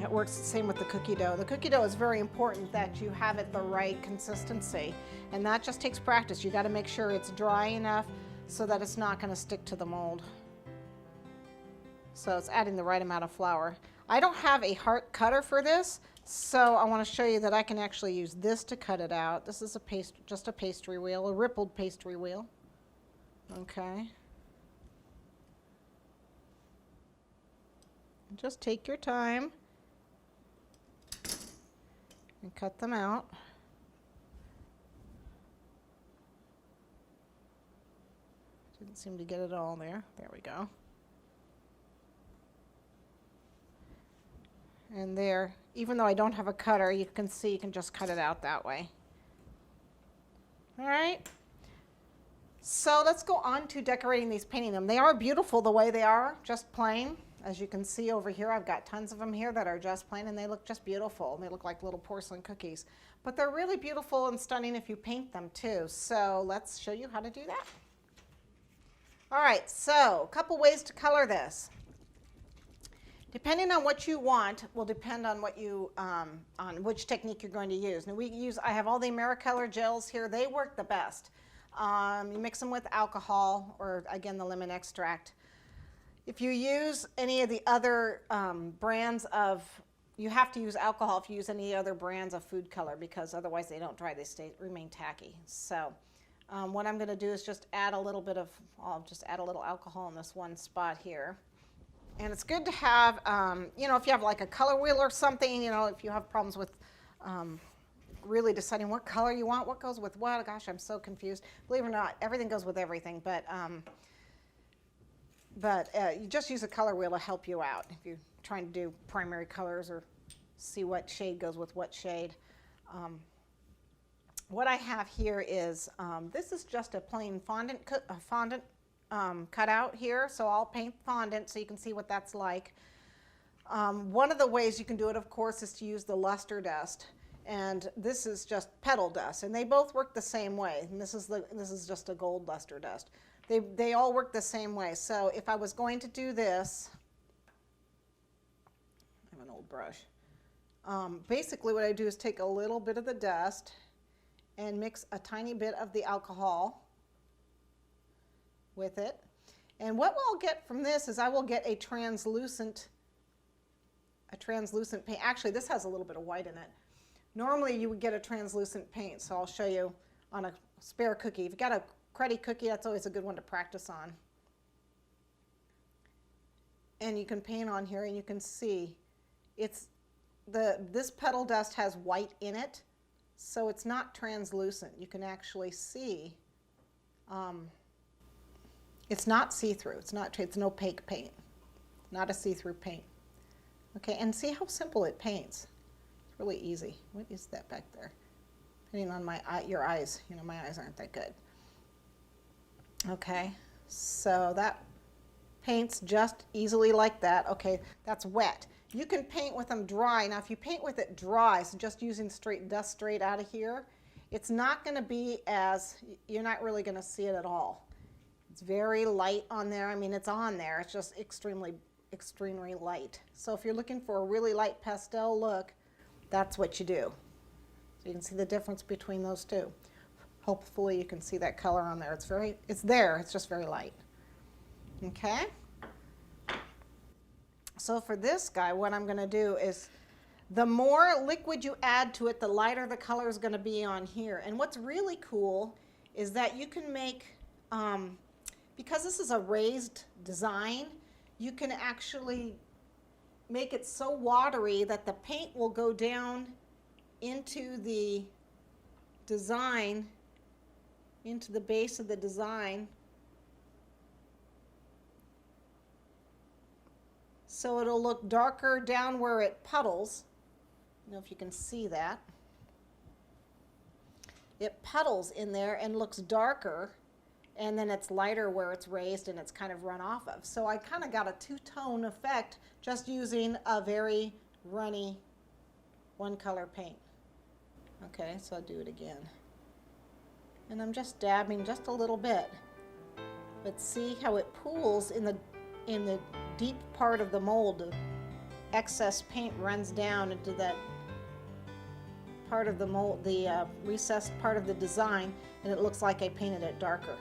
It works the same with the cookie dough. The cookie dough is very important that you have it the right consistency, and that just takes practice. You got to make sure it's dry enough so that it's not going to stick to the mold. So it's adding the right amount of flour. I don't have a heart cutter for this, so I want to show you that I can actually use this to cut it out. This is just a pastry wheel, a rippled pastry wheel. Okay. Just take your time and cut them out. Didn't seem to get it all there. There we go. And there, even though I don't have a cutter, you can see you can just cut it out that way. All right. So let's go on to decorating these, painting them. They are beautiful the way they are, just plain. As you can see over here, I've got tons of them here that are just plain, and they look just beautiful. They look like little porcelain cookies. But they're really beautiful and stunning if you paint them too. So let's show you how to do that. All right, so a couple ways to color this. Depending on what you want will depend on what you on which technique you're going to use. Now I have all the Americolor gels here. They work the best. You mix them with alcohol or again the lemon extract. If you use any of the other brands of, you have to use alcohol if you use any other brands of food color because otherwise they don't dry. They remain tacky. So what I'm going to do is just add a little bit of, I'll just add a little alcohol in this one spot here. And it's good to have, you know, if you have like a color wheel or something, you know, if you have problems with really deciding what color you want, what goes with what. Gosh, I'm so confused. Believe it or not, everything goes with everything. But you just use a color wheel to help you out if you're trying to do primary colors or see what shade goes with what shade. What I have here is, this is just a plain fondant cutout here, so I'll paint fondant so you can see what that's like. One of the ways you can do it, of course, is to use the luster dust, and this is just petal dust, and they both work the same way. And this is just a gold luster dust. They all work the same way. So if I was going to do this, I have an old brush. Basically, what I do is take a little bit of the dust and mix a tiny bit of the alcohol with it. And what we'll get from this is I will get a translucent paint. Actually, this has a little bit of white in it. Normally you would get a translucent paint, so I'll show you on a spare cookie. If you've got a cruddy cookie, that's always a good one to practice on. And you can paint on here and you can see this petal dust has white in it, so it's not translucent. You can actually see it's not see-through. It's an opaque paint, not a see-through paint. Okay, and see how simple it paints. It's really easy. What is that back there? Depending on your eyes, you know, my eyes aren't that good. Okay, so that paints just easily like that. Okay, that's wet. You can paint with them dry. Now, if you paint with it dry, so just using dust straight out of here, it's not going to be you're not really going to see it at all. It's very light on there. I mean, it's on there. It's just extremely light. So if you're looking for a really light pastel look, that's what you do. So you can see the difference between those two. Hopefully you can see that color on there. It's there. It's just very light. Okay. So for this guy, what I'm going to do is the more liquid you add to it, the lighter the color is going to be on here. And what's really cool is that you can make, because this is a raised design, you can actually make it so watery that the paint will go down into the design, into the base of the design. So it'll look darker down where it puddles. I don't know if you can see that. It puddles in there and looks darker, and then it's lighter where it's raised and it's kind of run off of. So I kind of got a two-tone effect just using a very runny one-color paint. Okay, so I'll do it again. And I'm just dabbing just a little bit. But see how it pools in the deep part of the mold. excess paint runs down into that part of the mold, the recessed part of the design, and it looks like I painted it darker.